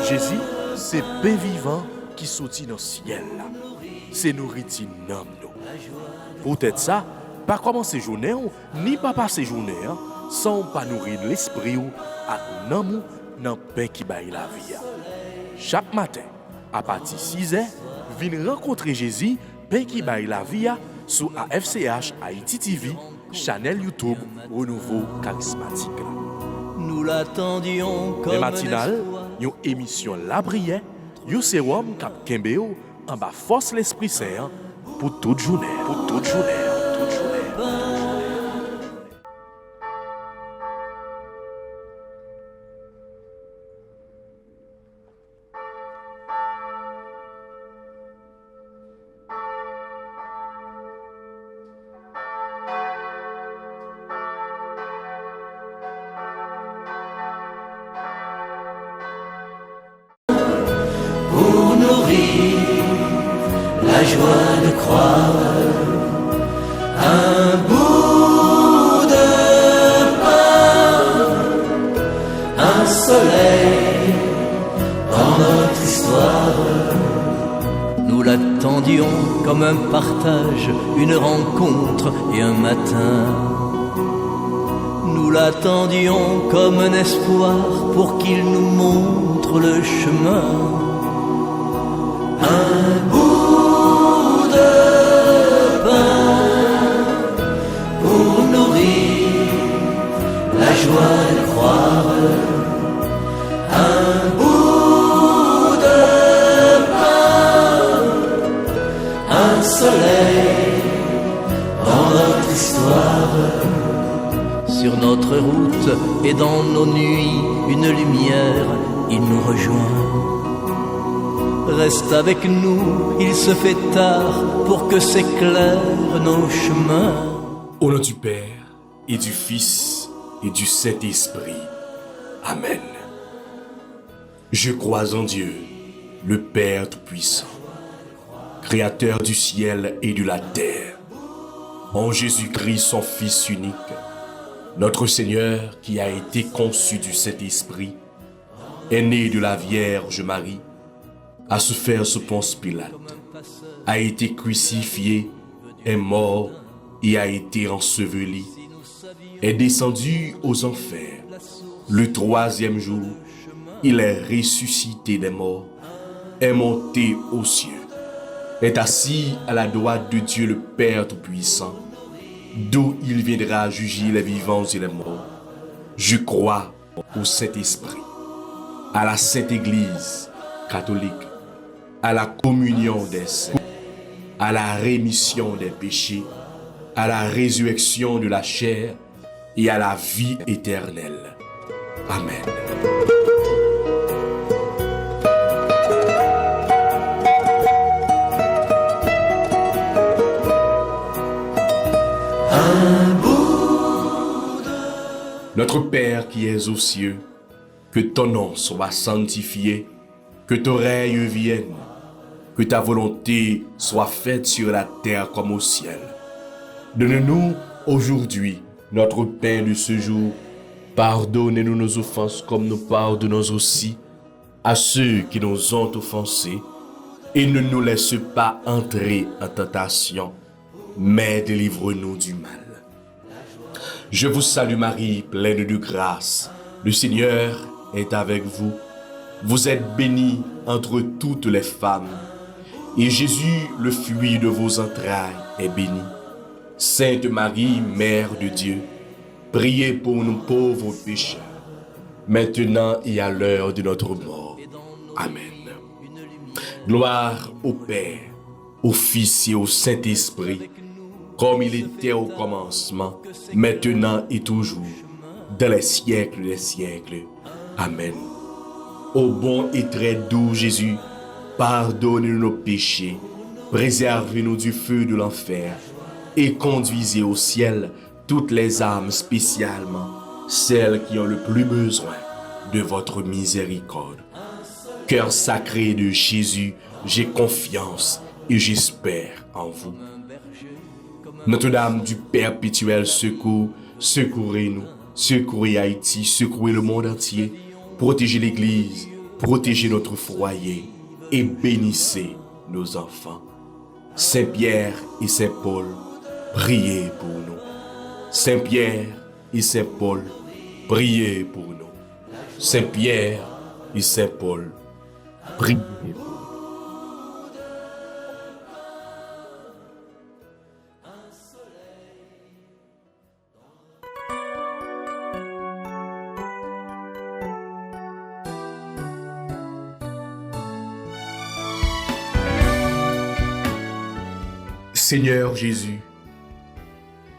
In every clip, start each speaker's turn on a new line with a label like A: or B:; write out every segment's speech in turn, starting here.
A: Jésus, c'est pain vivant qui sortit dans le ciel. C'est nourriture nom nous. Peut-être ça, pas commencer journée ni pas passer journée sans pas nourrir l'esprit ou à nom dans pain qui baille la vie. Chaque matin, à partir de 6h, viens rencontrer Jésus, pain qui baille la vie sur AFCH Haïti TV, channel YouTube Renouveau Charismatique.
B: Nous l'attendions comme
A: les matinales, une émission La Prière, un sérum cap Kembeo en bas force l'Esprit Saint pour toute journée. Pour toute journée.
B: pour nourrir la joie de croire. Un bout de pain, un soleil dans notre histoire. Nous l'attendions comme un partage, une rencontre et un matin. Nous l'attendions comme un espoir pour qu'il nous montre le chemin. Un bout de pain pour nourrir la joie de croire. Un bout de pain, un soleil dans notre histoire. Sur notre route et dans nos nuits, une lumière, il nous rejoint. Reste avec nous, il se fait tard pour que s'éclairent nos chemins.
A: Au nom du Père et du Fils et du Saint-Esprit. Amen. Je crois en Dieu, le Père Tout-Puissant, Créateur du ciel et de la terre, en Jésus-Christ, son Fils unique, notre Seigneur qui a été conçu du Saint-Esprit, est né de la Vierge Marie, a souffert sous Ponce Pilate, a été crucifié, est mort et a été enseveli, est descendu aux enfers. Le troisième jour, il est ressuscité des morts, est monté aux cieux, est assis à la droite de Dieu le Père Tout-Puissant, d'où il viendra juger les vivants et les morts. Je crois au Saint-Esprit, à la Sainte Église catholique, à la communion des saints, à la rémission des péchés, à la résurrection de la chair et à la vie éternelle. Amen. Notre Père qui es aux cieux, que ton nom soit sanctifié, que ton règne vienne, que ta volonté soit faite sur la terre comme au ciel. Donne-nous aujourd'hui notre pain de ce jour. Pardonne-nous nos offenses comme nous pardonnons aussi à ceux qui nous ont offensés. Et ne nous laisse pas entrer en tentation, mais délivre-nous du mal. Je vous salue Marie, pleine de grâce. Le Seigneur est avec vous. Vous êtes bénie entre toutes les femmes. Et Jésus, le fruit de vos entrailles, est béni. Sainte Marie, Mère de Dieu, priez pour nous pauvres pécheurs, maintenant et à l'heure de notre mort. Amen. Gloire au Père, au Fils et au Saint-Esprit, comme il était au commencement, maintenant et toujours, dans les siècles des siècles. Amen. Ô bon et très doux Jésus, pardonnez-nous nos péchés, préservez-nous du feu de l'enfer, et conduisez au ciel toutes les âmes, spécialement celles qui ont le plus besoin de votre miséricorde. Cœur sacré de Jésus, j'ai confiance et j'espère en vous. Notre-Dame du perpétuel secours, secourez-nous, secourez Haïti, secourez le monde entier, protégez l'Église, protégez notre foyer et bénissez nos enfants. Saint Pierre et Saint Paul, priez pour nous. Saint Pierre et Saint Paul, priez pour nous. Saint Pierre et Saint Paul, priez pour nous. Seigneur Jésus,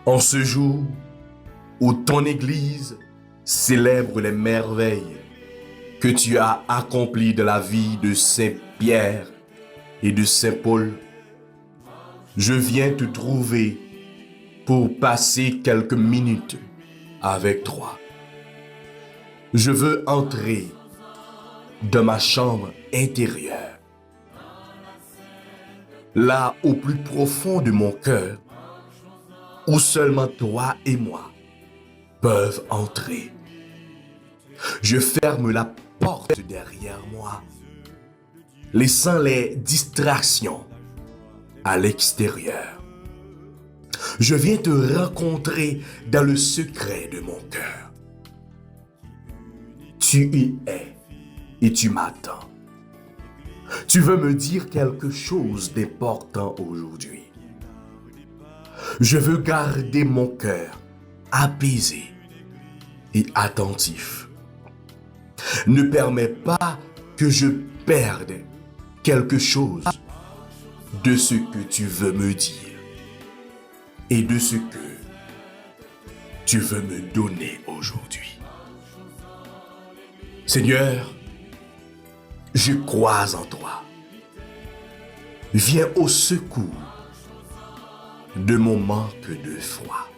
A: en ce jour où ton Église célèbre les merveilles que tu as accomplies de la vie de Saint Pierre et de Saint Paul, je viens te trouver pour passer quelques minutes avec toi. Je veux entrer dans ma chambre intérieure. Là, au plus profond de mon cœur, où seulement toi et moi peuvent entrer. Je ferme la porte derrière moi, laissant les distractions à l'extérieur. Je viens te rencontrer dans le secret de mon cœur. Tu y es et tu m'attends. Tu veux me dire quelque chose d'important aujourd'hui. Je veux garder mon cœur apaisé et attentif. Ne permets pas que je perde quelque chose de ce que tu veux me dire et de ce que tu veux me donner aujourd'hui. Seigneur, je crois en toi. Viens au secours de mon manque de foi.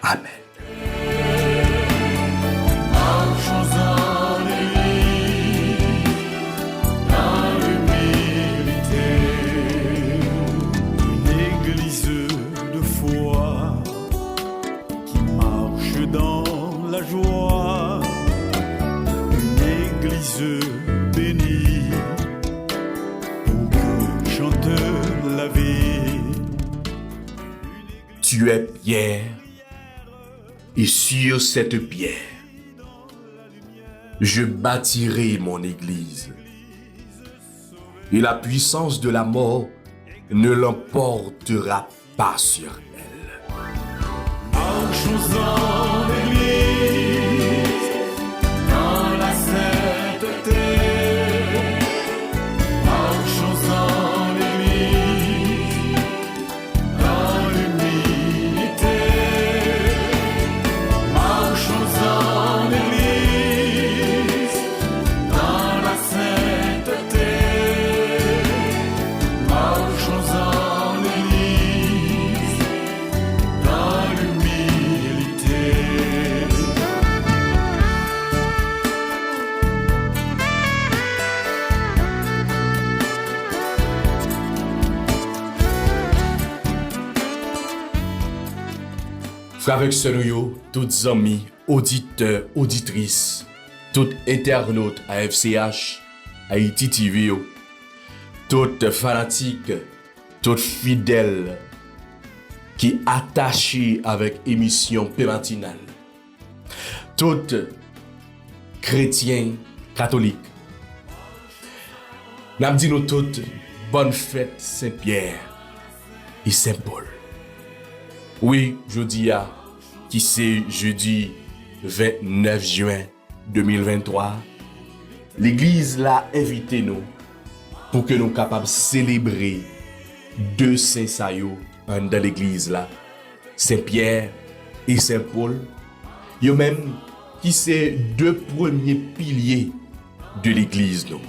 A: Amen.
C: Marchons en lui, dans l'humilité, une église de foi qui marche dans la joie, une église bénie pour que chante la vie.
A: Tu es Pierre, et sur cette pierre, je bâtirai mon église, et la puissance de la mort ne l'emportera pas sur elle.
C: Marchons en l'église, dans la sainteté. Marchons en l'église, dans l'humilité. Marchons en l'église, dans la sainteté. Marchons en l'église, dans l'humilité.
A: Frères et sœurs, toutes amis, auditeurs, auditrices, toutes internautes à FCH, Haïti TV, toutes fanatiques, toutes fidèles qui attachées avec émission matinale, toutes chrétiens, catholiques. Nous disons toutes bonne fête Saint-Pierre et Saint-Paul. Oui, jeudi qui c'est jeudi 29 juin 2023, l'église l'a invité nous pour que nous capables de célébrer deux saints saillots dans l'église là, Saint-Pierre et Saint-Paul. Yo même qui c'est deux premiers piliers de l'église nous.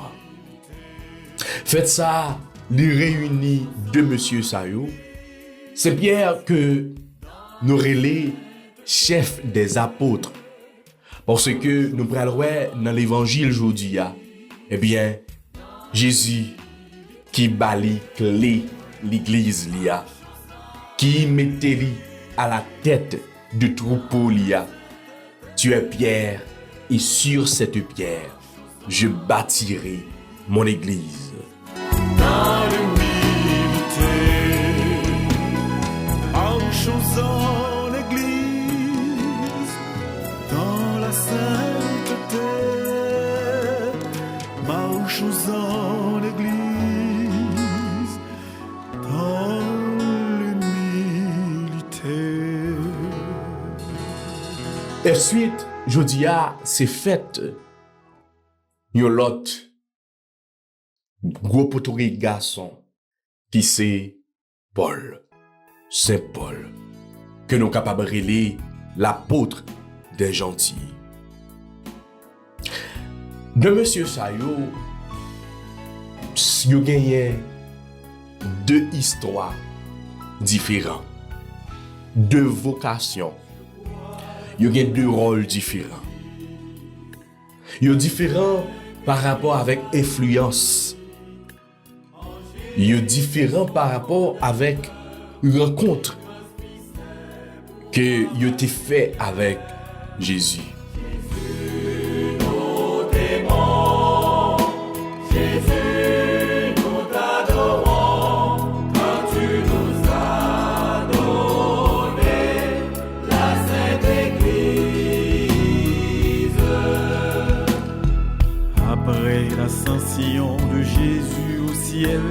A: Faites ça, les réunis de monsieur Sayo. C'est Pierre que nous relais chef des apôtres. Parce que nous prenons dans l'évangile aujourd'hui, eh bien, Jésus qui bali clé l'église lia, qui mettait à la tête du troupeau lia. Tu es Pierre et sur cette pierre, je bâtirai mon église.
C: dans l'humilité. Marchons en l'église, dans la sainteté. Marchons en l'église, dans l'humilité.
A: Ensuite, Jodia, c'est fait. Yon lot gros potoré garçon qui c'est Paul, Saint Paul, que nous capables de relayer l'apôtre des gentils. De monsieur Sayo, yo gagné deux histoires différentes, deux vocations, yo gagné deux rôles différents. Yo différent par rapport avec influence. Yo différent par rapport avec rencontre que yo t'ai fait avec Jésus.
C: Après l'ascension de Jésus au ciel,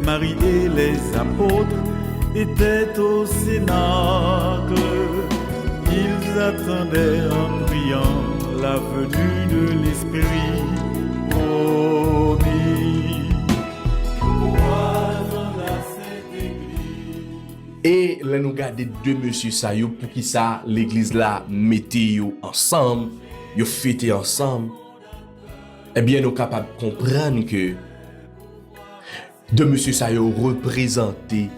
C: Marie et les apôtres étaient au cénacle. Ils attendaient en priant la venue de l'Esprit promis. Crois en la Sainte Église.
A: Et là nous garder deux monsieur ça yo pour qui ça l'église là mettez yo ensemble, yo fêté ensemble. Eh bien, nous sommes capables de comprendre que deux monsieur ça yo représenté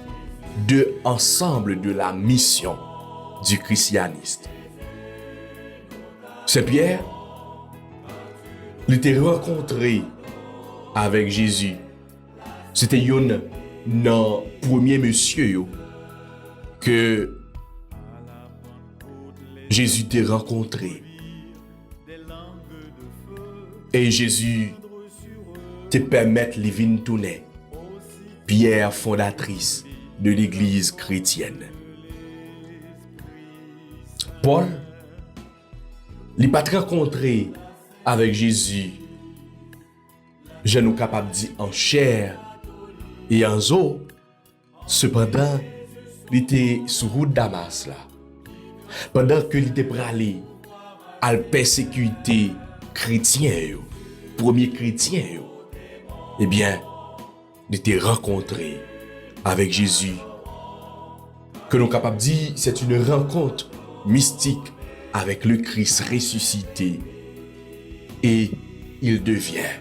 A: deux ensembles de la mission du christianisme. Saint Pierre, il était rencontré avec Jésus. C'était yon nan premier monsieur yo que Jésus t'a rencontré. Et Jésus te permet de vivre tourner, pierre fondatrice de l'église chrétienne. Paul, il n'a pas rencontré avec Jésus, je nous capable de dire en chair et en os. Cependant, il était sur route Damas là. Pendant que il était prêt à la persécuter chrétien, premier chrétien, eh bien, il était rencontré avec Jésus. Que nous sommes capables de dire, c'est une rencontre mystique avec le Christ ressuscité. Et il devient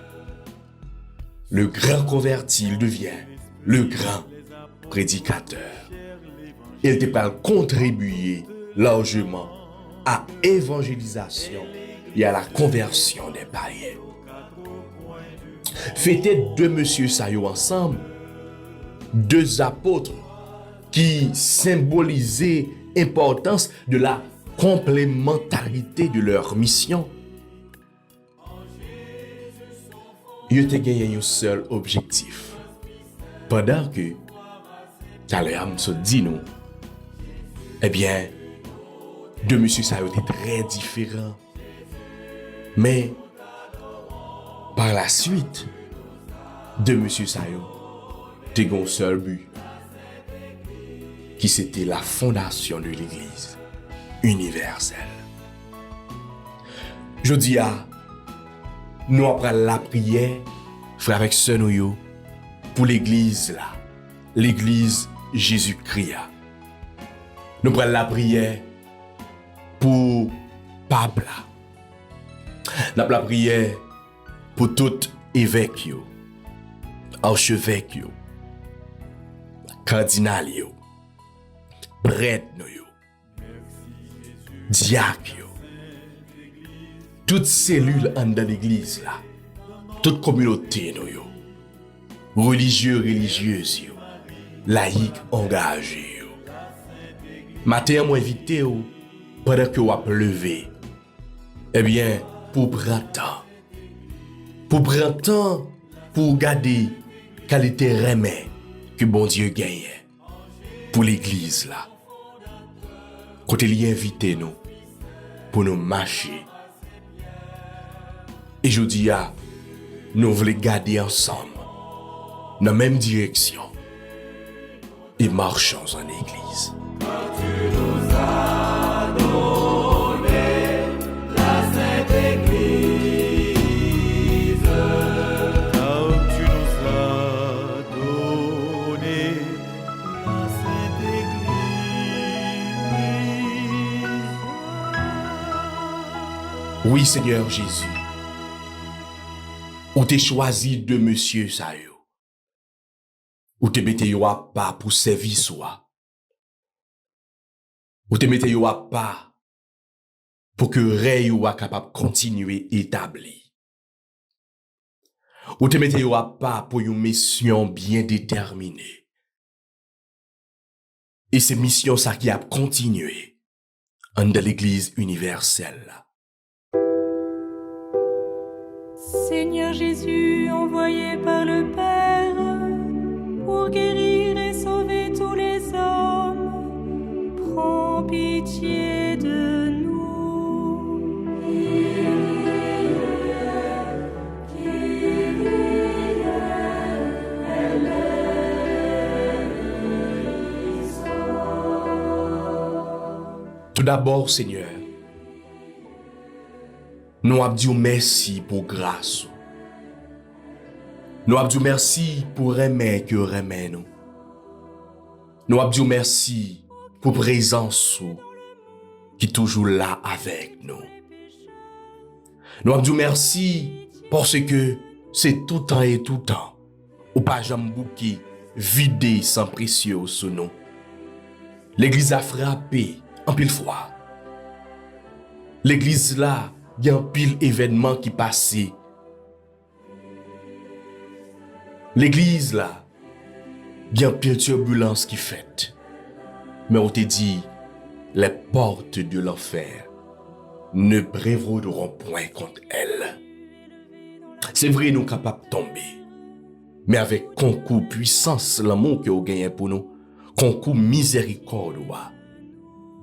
A: le grand converti, il devient le grand prédicateur. Il te parle contribuer largement à l'évangélisation et à la conversion des païens. Fêter deux monsieur Sayo ensemble, deux apôtres qui symbolisaient l'importance de la complémentarité de leur mission. Ils ont gagné un seul objectif. Pendant que Taléam se dit nous, eh bien, deux monsieur Sayo étaient très différents. Mais par la suite, deux monsieur Sayo ont un seul but, qui c'était la fondation de l'Église universelle. Je dis à nous après la prière, frère avec sœur nous, pour l'Église là, l'Église Jésus-Christ. Nous prenons la prière pour pape là. Nous la prière pour tout évêque, archevêque, cardinal, prêtre, diacre, toute cellule dans l'église là, toute communauté, religieux, religieuse, laïque, engagé. Matin, moi invité pendant que vous avez levé, eh bien, pour prendre temps, pour prendre temps pour regarder qualité remède que bon Dieu gagne pour l'église là. Côté lui invité nous pour nous marcher. Et je dis nous voulons garder ensemble dans la même direction et marchons en église. Oui, Seigneur Jésus, ou t'es choisi de monsieur ça yo, ou te mette yo à pas pour servir soi, ou te mette yo à pas pour que rey yo a capable continuer établi, ou te mette yo à pas pour une mission bien déterminée. Et c'est mission ça qui a continué en de l'église universelle.
D: Seigneur Jésus, envoyé par le Père pour guérir et sauver tous les hommes, prends pitié de nous.
A: Tout d'abord, Seigneur, nous avons dit merci pour grâce. Nous avons dit merci pour aimer que aimer nous. Nous avons dit merci pour présence qui est toujours là avec nous. Nous avons dit merci parce que c'est tout temps et tout temps. Ou pas jamais bouquet vidé sans précieux sous nous. L'église a frappé en pile fois. L'église là, il y a un pile événement qui passait. L'église là, il y a un pile turbulence qui fait. Mais on te dit, les portes de l'enfer ne prévaudront point contre elle. C'est vrai, nous sommes capables de tomber. Mais avec concours puissance, l'amour que vous gagnez pour nous, concours miséricorde,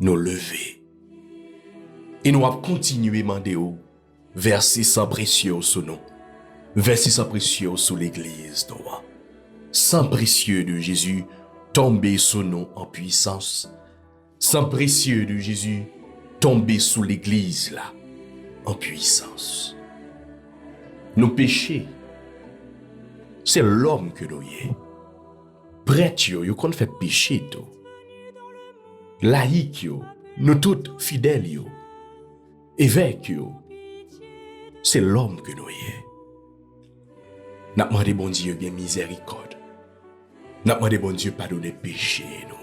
A: nous lever. Et nous avons continué à demander verser sans précieux sur nous. Verser sans précieux sur l'église. Sans précieux de Jésus, tomber sur nous en puissance. Sans précieux de Jésus, tomber sous l'église là, en puissance. Nos péchés, c'est l'homme que nous y est. Prêtre yo qu'on fait péché tout. Laïque yo, nous tous fidèles yo. Évêque yo, c'est l'homme que nous y est. N'a demandé bon Dieu bien miséricorde. N'a demandé bon Dieu pardonner péché nous.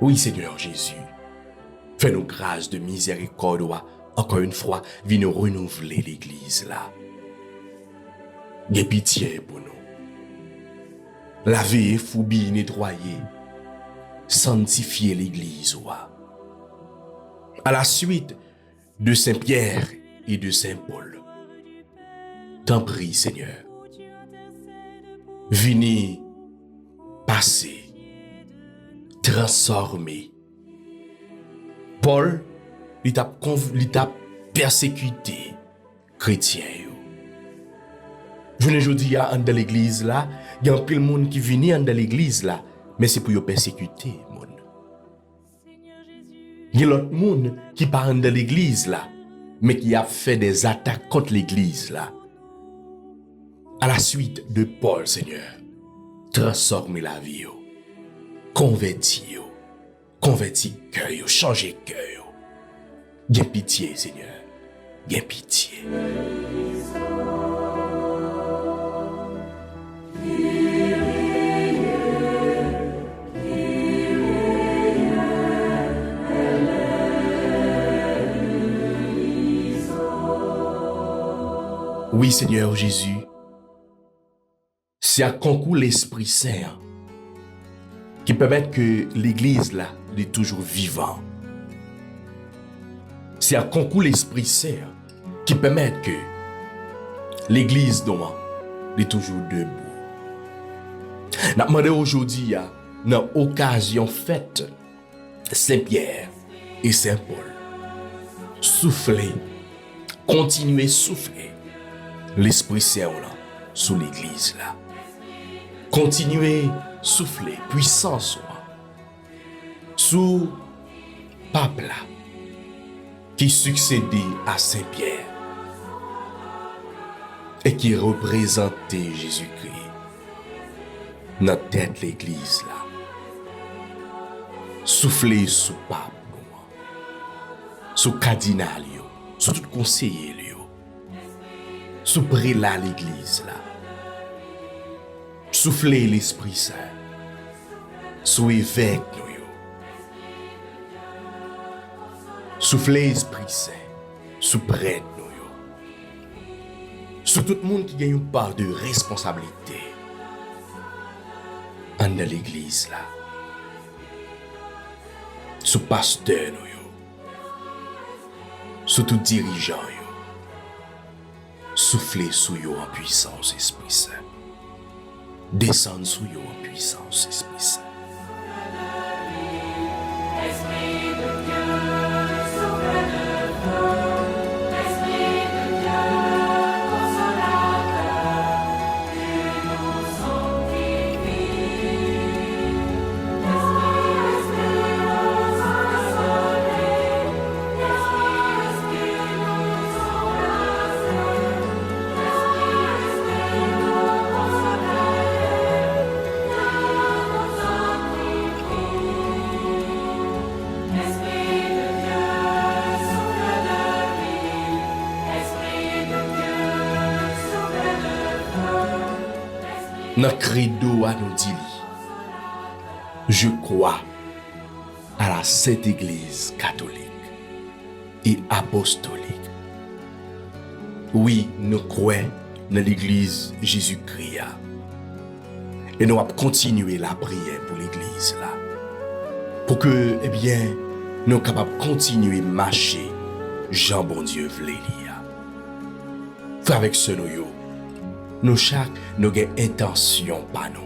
A: Oui Seigneur Jésus, fais-nous grâce de miséricorde encore une fois, viens nous renouveler l'église là. Aie pitié pour nous. Laver, foubi, nettoyer, sanctifier l'église à la suite de Saint-Pierre et de Saint-Paul. T'en prie, Seigneur. Venez passer, transformer. Paul, il t'a persécuté chrétien. Je ne dis pas dans l'église là, il y a un peu de monde qui vient dans l'église là, mais c'est pour y persécuter. Il y a l'autre monde qui part dans l'église là, mais qui a fait des attaques contre l'église là. À la suite de Paul, Seigneur, transformez la vie, convertis cœur, changez cœur. Gain pitié, Seigneur, gain pitié. Oui, Seigneur Jésus, c'est à concours l'Esprit Saint qui permet que l'Église là est toujours vivante. C'est à concours l'Esprit Saint qui permet que L'église non est toujours debout. N'a demandé aujourd'hui dans occasion fête Saint-Pierre et Saint-Paul. Souffler, continuer souffler l'Esprit Saint là sous l'église là. Continuer souffler puissance sous pape là qui succédait à Saint-Pierre et qui représentait Jésus-Christ dans tête l'église là. Souffler sous pape, sous cardinal, sous tout conseiller, sous prélat l'église là. Souffler l'Esprit Saint, sous évêque nous. Souffler l'Esprit Saint, sous prêtre nous. Sous tout le monde qui gagne une part de responsabilité en l'église là. Sous pasteur nous, sous tout dirigeant souffler sous yo en puissance Esprit Saint. Descendre sous yo en puissance Esprit Saint. Notre credo à nous dit, je crois à la Sainte Église catholique et apostolique. Oui, nous croyons dans l'Église Jésus-Christ. Et nous allons continuer la prière pour l'Église là. Pour que, nous sommes capables de continuer à marcher, Jean bon Dieu voulait lire. Frère avec ce nous chaque nous avons intention par nous.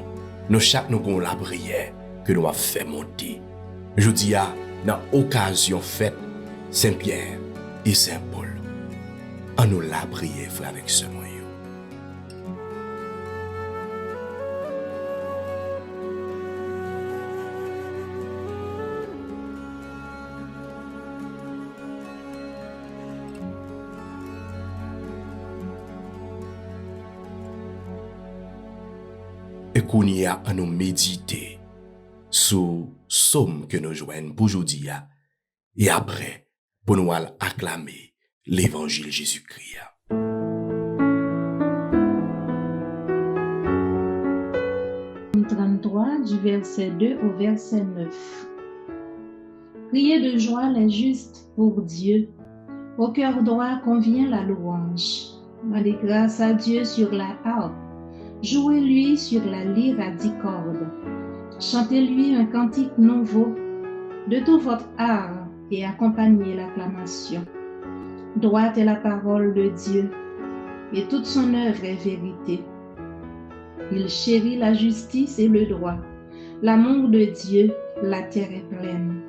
A: Nous chaque nous avons la prière que nous avons fait monter. Je dis dans occasion faite Saint-Pierre et Saint-Paul. En nous la prière frère avec ce noyau. Et qu'on y a à nous méditer sur somme que nous joignons pour aujourd'hui et après pour nous acclamer l'évangile Jésus-Christ.
E: Psaume 33 du verset 2 au verset 9. Priez de joie les justes pour Dieu. Au cœur droit convient la louange. Rendez grâce à Dieu sur la harpe. Jouez-lui sur la lyre à 10 cordes. Chantez-lui un cantique nouveau de tout votre art et accompagnez l'acclamation. Droite est la parole de Dieu et toute son œuvre est vérité. Il chérit la justice et le droit. L'amour de Dieu, la terre est pleine.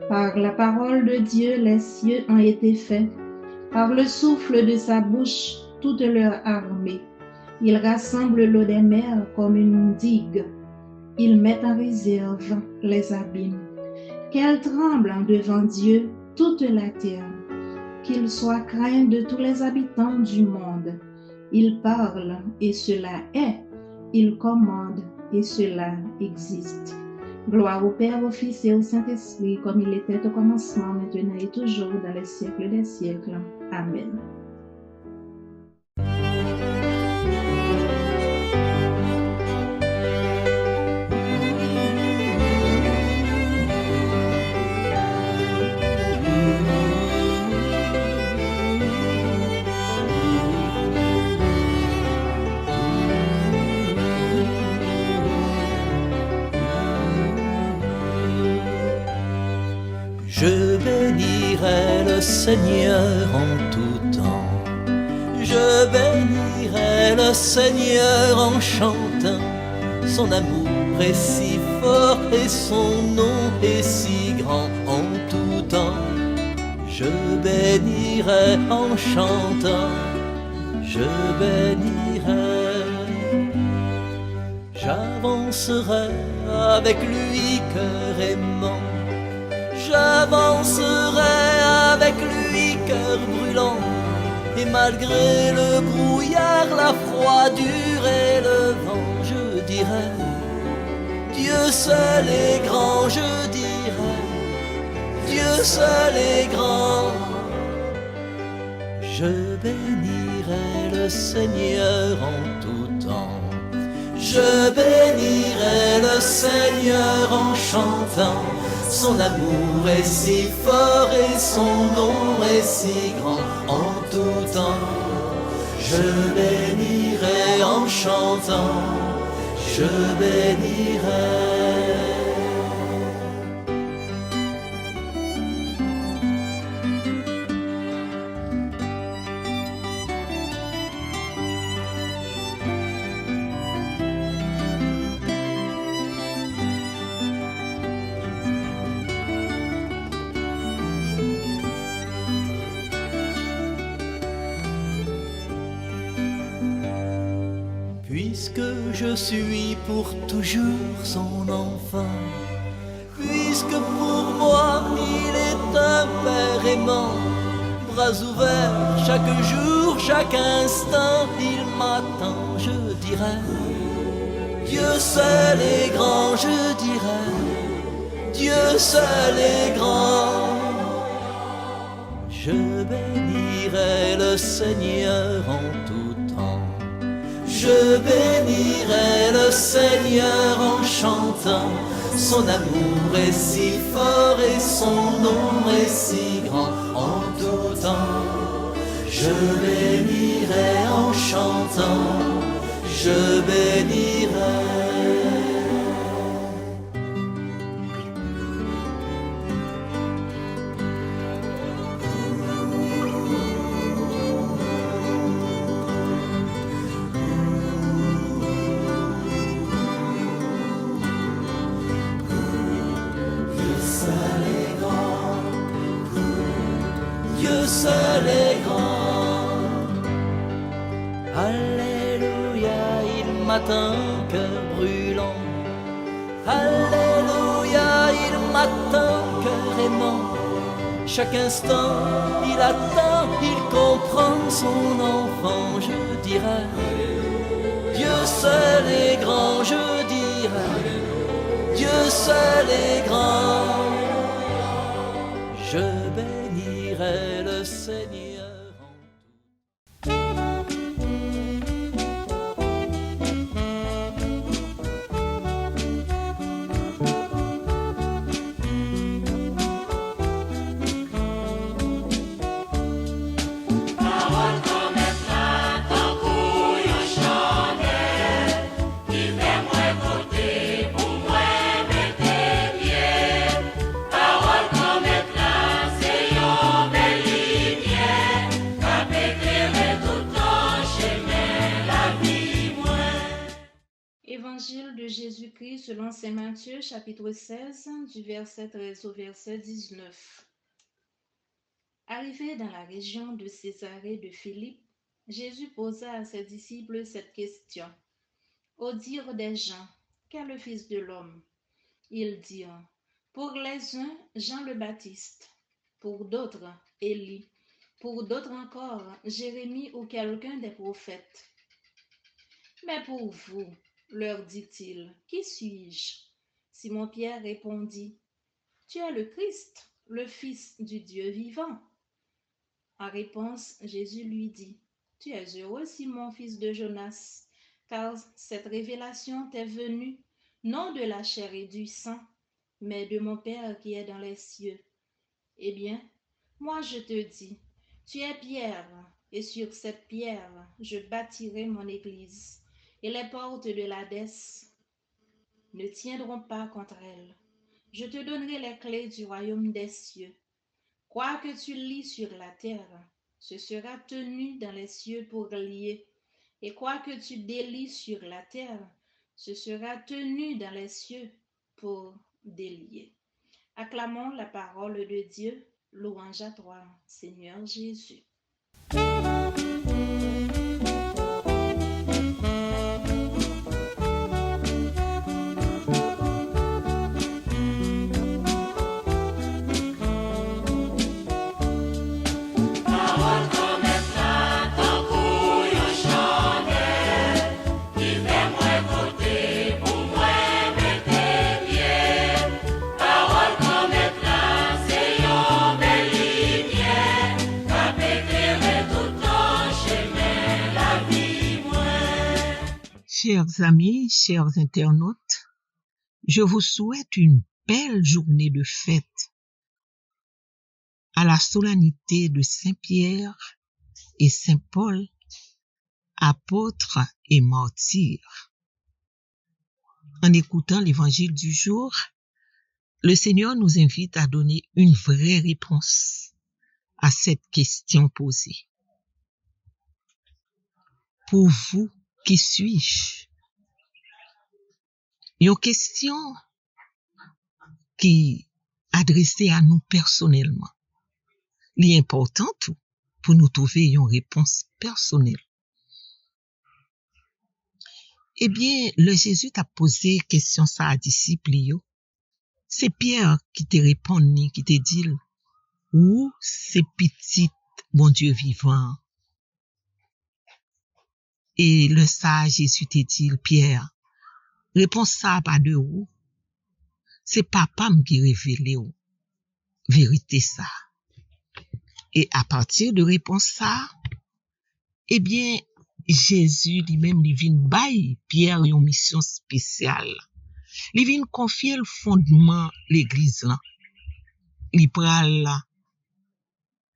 E: Par la parole de Dieu, les cieux ont été faits. Par le souffle de sa bouche, toute leur armée. Il rassemble l'eau des mers comme une digue. Il met en réserve les abîmes. Qu'elle tremble devant Dieu toute la terre. Qu'il soit craint de tous les habitants du monde. Il parle et cela est. Il commande et cela existe. Gloire au Père, au Fils et au Saint-Esprit, comme il était au commencement, maintenant et toujours, dans les siècles des siècles. Amen.
B: Je bénirai le Seigneur en tout temps. Je bénirai le Seigneur en chantant. Son amour est si fort et son nom est si grand en tout temps. Je bénirai en chantant, je bénirai. J'avancerai avec lui cœur aimant, j'avancerai avec lui cœur brûlant. Et malgré le brouillard, la froidure et le vent, je dirai, Dieu seul est grand, je dirai, Dieu seul est grand. Je bénirai le Seigneur en tout temps. Je bénirai le Seigneur en chantant. Son amour est si fort et son nom est si grand en tout temps. Je bénirai en chantant, je bénirai. Puisque je suis pour toujours son enfant, puisque pour moi il est un père aimant, bras ouverts chaque jour, chaque instant, il m'attend, je dirai, Dieu seul est grand, je dirai, Dieu seul est grand. Je bénirai le Seigneur en tout temps. Je bénirai le Seigneur en chantant. Son amour est si fort et son nom est si grand en tout temps. Je bénirai en chantant, je bénirai. Dieu seul est grand. Alléluia, il m'attend, cœur brûlant. Alléluia, il m'attend, cœur aimant. Chaque instant, il attend, il comprend son enfant. Je dirai, Dieu seul est grand, je dirai, Dieu seul est grand. Je bénirai le Seigneur en tout.
E: Évangile de Jésus-Christ selon saint Matthieu, chapitre 16, du verset 13 au verset 19. Arrivé dans la région de Césarée de Philippe, Jésus posa à ses disciples cette question. Au dire des gens, qu'est le Fils de l'homme? Ils dirent, pour les uns, Jean le Baptiste, pour d'autres, Élie, pour d'autres encore, Jérémie ou quelqu'un des prophètes. Mais pour vous, leur dit-il, qui suis-je? Simon-Pierre répondit, tu es le Christ, le Fils du Dieu vivant. En réponse, Jésus lui dit, tu es heureux, Simon, fils de Jonas, car cette révélation t'est venue non de la chair et du sang, mais de mon Père qui est dans les cieux. Eh bien, moi je te dis, tu es Pierre, et sur cette pierre je bâtirai mon église, et les portes de l'Hadès ne tiendront pas contre elle. Je te donnerai les clés du royaume des cieux. Quoi que tu lis sur la terre, ce sera tenu dans les cieux pour lier, Et quoi que tu délies sur la terre, ce sera tenu dans les cieux pour délier. Acclamons la parole de Dieu. Louange à toi, Seigneur Jésus.
F: Chers amis, chers internautes, je vous souhaite une belle journée de fête à la solennité de Saint-Pierre et Saint-Paul, apôtres et martyrs. En écoutant l'évangile du jour, le Seigneur nous invite à donner une vraie réponse à cette question posée. Pour vous, qui suis-je? Une question qui adressée à nous personnellement. L'important pour nous trouver une réponse personnelle. Eh bien, le Jésus t'a posé question ça à disciples. C'est Pierre qui te répond, qui te dit, où c'est petit, bon Dieu vivant. Et le sage Jésus te dit, Pierre, réponse ça pas de où. C'est papa qui révèle ou. Vérité ça. Et à partir de réponse ça, eh bien, Jésus lui-même, il vient bailler Pierre une mission spéciale. Il vient confier le fondement l'église là. Il pral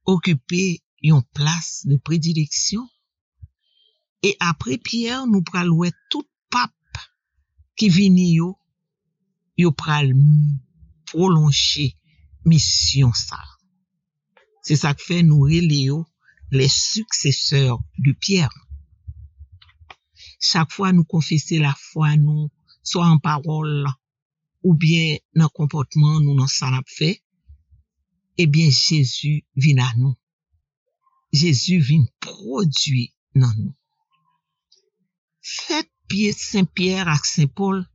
F: occuper une place de prédilection. Et après Pierre, nous pral ouais tout pape qui vini yo pral prolonger mission ça. C'est ça que fait nous reléo les successeurs de Pierre. Chaque fois nous confesser la foi nous, soit en parole ou bien dans comportement nous dans ça n'a fait, eh bien Jésus vient à nous. Jésus vient produire dans nous. Faites Saint-Pierre et Saint-Paul,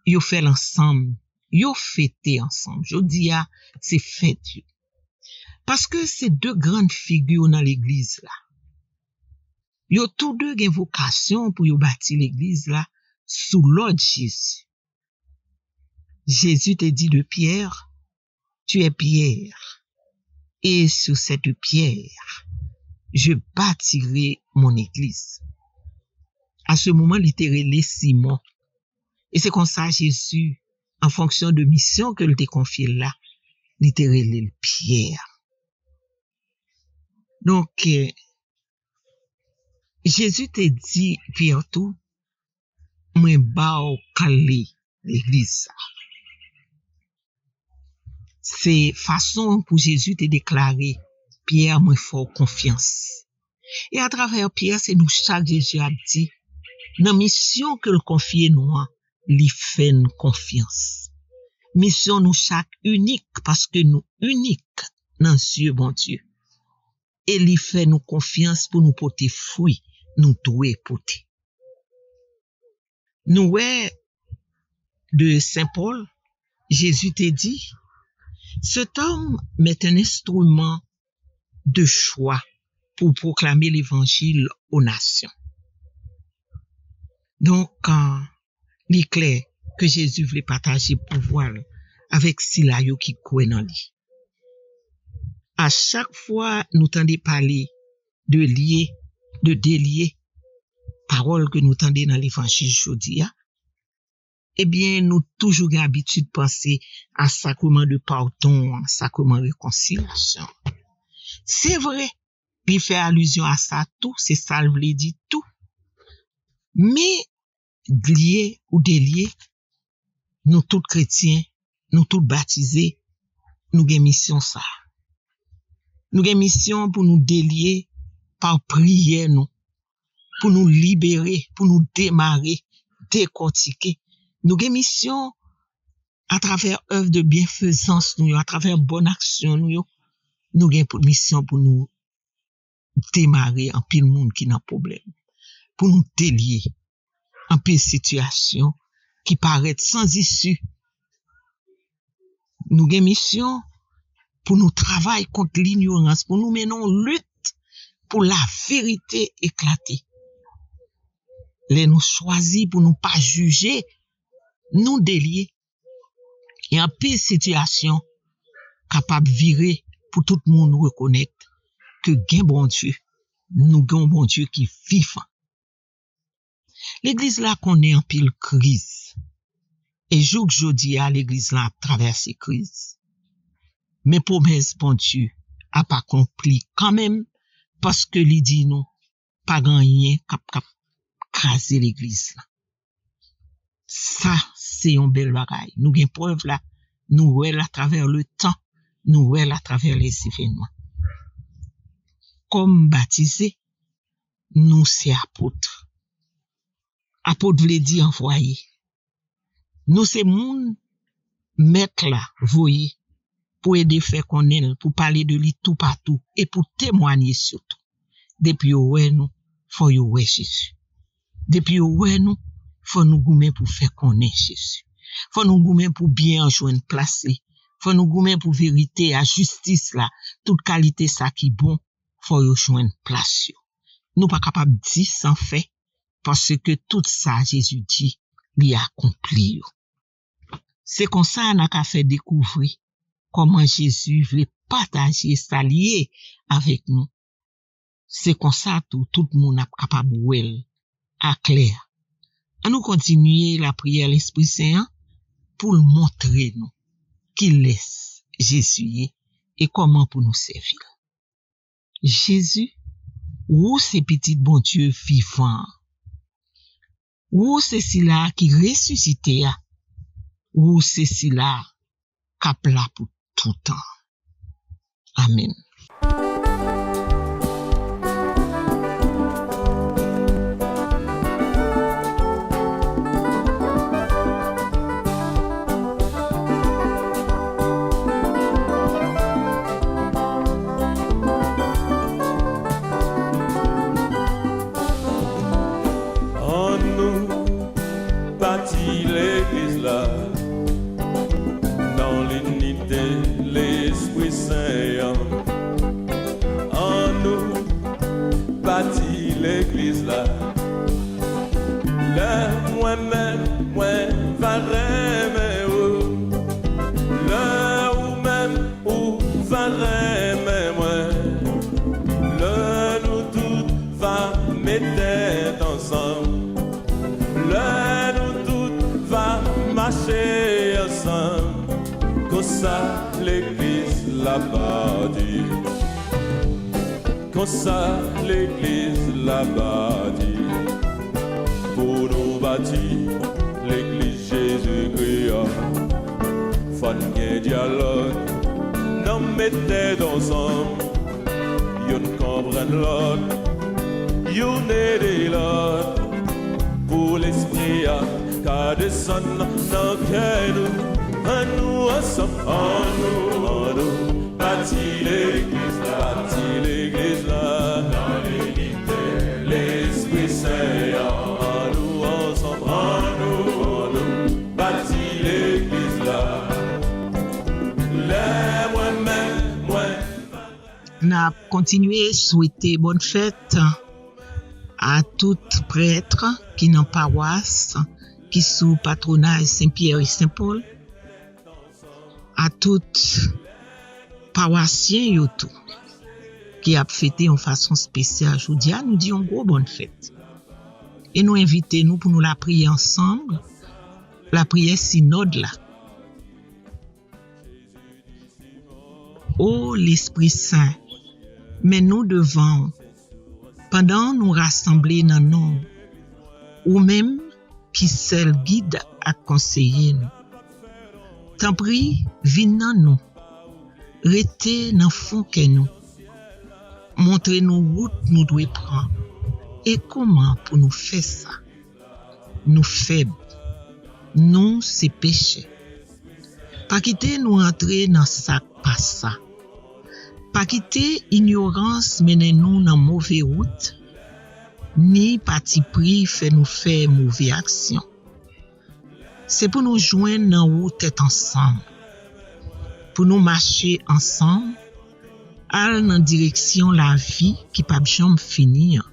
F: yo fait l'ensemble, yo fêté ensemble. Je dis c'est fête. Parce que c'est deux grandes figures dans l'église là. Yo tous deux gen vocation pour yo bâtir l'église là sous l'ordre Jésus. Jésus te dit de Pierre, tu es Pierre. Et sur cette pierre, je bâtirai mon église. À ce moment, littéralement, Simon. Et c'est comme ça, Jésus, en fonction de mission que le confié là, littéralement, Pierre. Donc, Jésus te dit, Pierre, tout, moi, bao calé l'église. C'est façon pour Jésus te déclarer, Pierre, moi, faut confiance. Et à travers Pierre, c'est nous chaque Jésus a dit, dans mission que le confie nous, li fait nous confiance. Mission nous chaque unique parce que nous unique dans Dieu bon Dieu. Et li fait nous confiance pour nous porter fruit, nous doit porter. Nous de Saint Paul, Jésus te dit, cet homme est un instrument de choix pour proclamer l'évangile aux nations. Donc, il est clair que Jésus voulait partager pouvoir avec ceux qui croient dans lui. À chaque fois, nous tendons parler de lier, de délier, parole que nous tendons dans l'évangile aujourd'hui, eh bien, nous toujours l'habitude de penser à sacrement de pardon, sacrement de réconciliation. C'est vrai, il fait allusion à ça tout, c'est ça le veut dire tout. Mais, lié ou délié, nous tous chrétiens, nous tous baptisés, nous avons mission ça. Nous avons mission pour nous délier par prière nous, pour nous libérer, pour nous démarrer, décortiquer. Nous avons mission à travers œuvre de bienfaisance, nous, à travers bonne action, nous avons mission pour nous démarrer en pile monde qui n'a problème, pour nous délier en pile situation qui paraît sans issue. Nous avons mission pour nous travailler contre l'ignorance, pour nous mener en lutte pour la vérité éclatée. Les nous choisis pour nous pas juger, nous délier. Et en pire situation, capable de virer pour tout le monde reconnaître que gain bon Dieu, nous gain bon Dieu qui vivant. L'église là connaît en pile crise. Et jour que jodi à l'église là traverse crise. Mais promesse bon Dieu a pas accompli quand même parce que il dit non, pas rien cap craser l'église là. Ça, c'est un bel bagay. Nous avons preuve là, nous voyons à travers le temps, nous voyons à travers les événements. Comme baptisés, nous c'est apôtres. Apôtre veut dire envoyé. Nous c'est moun mettre là, voyez, pour aider faire connaître, pour parler de lui tout partout et pour témoigner surtout. Depuis ouais nous, faut yo ouais Jésus. Depuis ouais nous, faut nous goumer pour faire connaître Jésus. Faut nous goumer pour bien joindre placer. Faut nous goumer pour vérité, à justice là, toute qualité ça qui bon, faut yo joindre place. Nous pas capable dire sans fait parce que tout ça Jésus dit, lui accompli. C'est comme ça n'a qu'à faire découvrir comment Jésus voulait partager sa lié avec nous. C'est comme ça tout le monde est capable de à clair. À nous continuer la prière l'Esprit Saint pour le montrer nous qu'il laisse Jésus et comment pour nous servir. Jésus, où c'est petit bon Dieu vivant, où c'est celui-là qui ressuscité, où c'est celui-là qui là pour tout temps. Amen.
C: L'église là, dans l'unité, l'Esprit Saint, en nous bâtit l'église là. Le moi-même, moi va aimer, le ou même ou va aimer, moi, le nous tous va mettre ensemble. Marcher ensemble, comme ça l'église l'a bâtie, comme ça l'église l'a bâtie, pour nous bâtir l'église Jésus-Christ, faut un dialogue, nous mettez ensemble, y'on comprenne l'autre, y'on aide l'autre, pour l'esprit car descend dans cœur nous ensemble, en nous, bâti l'église là, dans l'unité, l'Esprit Saint, en nous ensemble, en nous, bâti l'église là, les moi-même, moi.
F: N'a continué souhaiter bonne fête à tout prêtre qui n'ont paroisse, qui sous patronage Saint-Pierre et Saint-Paul, à tout paroissien yo tout qui a fêté en façon spéciale aujourd'hui, nous disons gros bonne fête. Et nous invitons nous pour nous la prier ensemble, la prière synode là. Oh l'Esprit Saint, mais nous devons, pendant nous rassembler dans nous, ou même qui seul guide à conseiller nous. T'en prie, vin dans nous, rete dans fond que nous, montre nous route nous devons prendre, Et comment pour nous faire ça? Nous faibles, nous c'est péché. Pas quitter nous entrer dans ça pas ça. Pas quitter ignorance mener nous dans mauvaise route, ni parti pris fait nous faire mauvaise action. C'est pour nous joindre dans route tête ensemble, pour nous marcher ensemble, aller dans direction la vie qui pas jamais finir.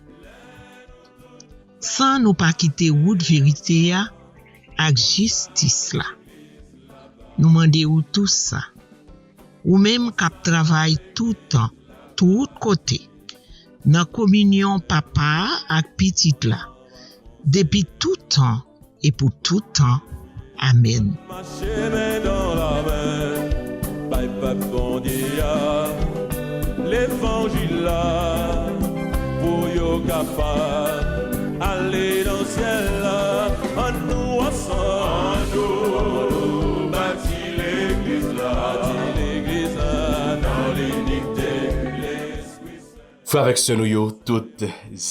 F: Sans nous pas quitter route vérité ya ak justice là. Nous mandons tout ça. Ou même cap travail tout temps, tout côté. Dans communion papa ak petit là. Depuis tout temps et pour tout temps. Amen.
C: Marcher main dans la main, bye bye bon dia, l'évangile là, pour yo capable, aller dans le ciel là, en nous ensemble, nous bâtir l'église là, dans l'unité, l'esprit.
A: Frères avec sœurs nous yo, toutes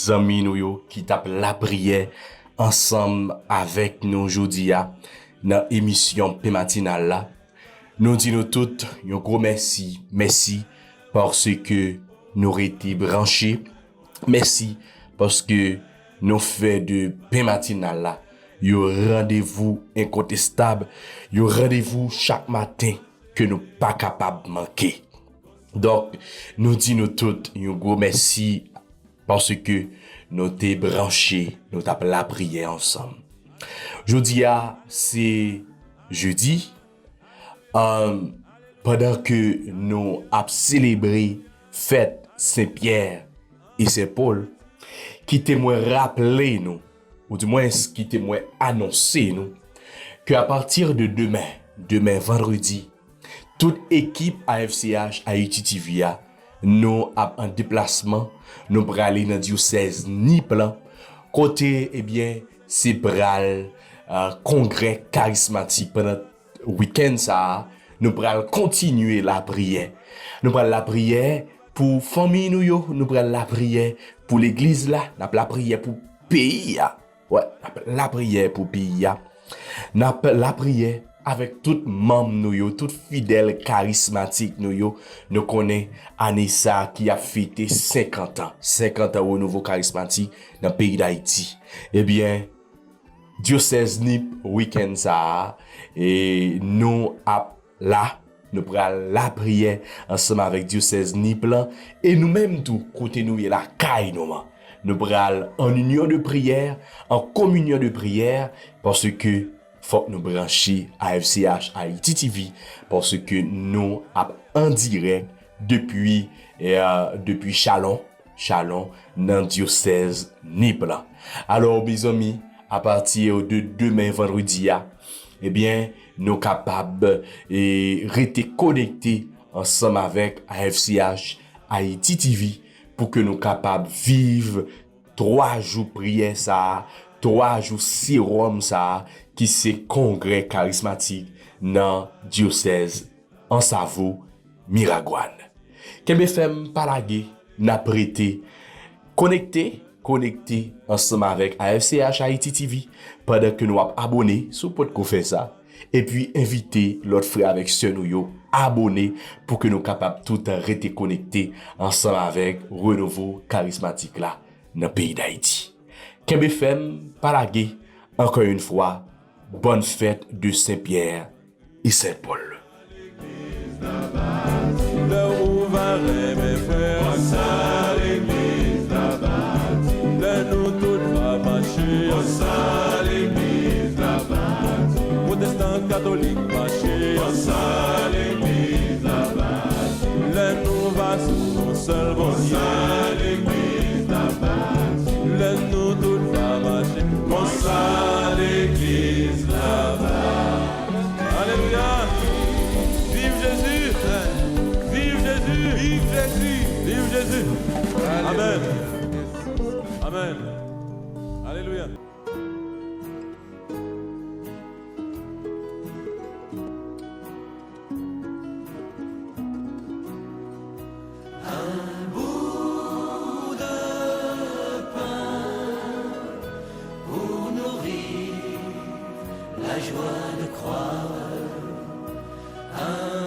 A: amis nous yo, qui tapent la prière ensemble avec nous aujourd'hui dans émission P matinale là. Nous disons toutes un gros merci parce que nous été branchés. Merci parce que nous fait de P matinale là un rendez-vous incontestable, un rendez-vous chaque matin que nous pas capable de manquer. Donc nous disons toutes un gros merci parce que nous t'es branchés, nous tapons la prière ensemble. Jeudi c'est jeudi, pendant que nous avons célébré fête Saint-Pierre et Saint-Paul, qui témoin rappelé nous, ou du moins qui témoin annoncé nous, qu'à partir de demain vendredi, toute équipe AFCH Haïti TV nous avons un déplacement, nous pour aller dans le diocèse Niplan, côté c'est bral congrès charismatique pendant week-end ça, nous pourrons continuer la prière. Nous pourrons la prière pour famille nous pourrons la prière pour l'église là, la prière pour pays ouais, la prière pour pays la prière avec tout membres nous tout fidèle charismatique nous connaît Anissa qui a fêté 50 ans au nouveau charismatique dans le pays d'Haïti. Eh bien diocèse Nip week-end ça et nous nous prenons la prière ensemble avec diocèse Nip là et nous-mêmes tout côté nous la caille nous prenons en union de prière, en communion de prière parce que faut nous brancher à FCH Haïti TV parce que nous en direct depuis Chalon dans diocèse Nip là. Alors mes amis, à partir de demain vendredi eh bien nous capables et rester connectés ensemble avec AFCH Haïti TV pour que nous capables vivre 3 jours prière ça, 3 jours sérum ça qui c'est congrès charismatique dans diocèse en Savo Miragouane. Kembe fem palage n'a prêté connecté ensemble avec AFCH Haïti TV pendant que nous abonnés sur podcast faire ça et puis inviter l'autre frère avec sœur nous abonner pour que nous capables tout rester connectés ensemble avec renouveau charismatique là dans le pays d'Haïti. Kembe fem palage encore une fois bonne fête de Saint-Pierre et Saint-Paul.
C: Nous tous va marcher, à l'église là-bas. Protestants, catholiques marcher, à l'église là-bas. Nous va sous un seul bon Dieu, à l'église là-bas. Nous tous va marcher, à l'église là-bas. Alléluia. Vive Jésus, vive Jésus, vive Jésus, vive Jésus. Amen. Amen. Alléluia.
B: Un bout de pain de croire un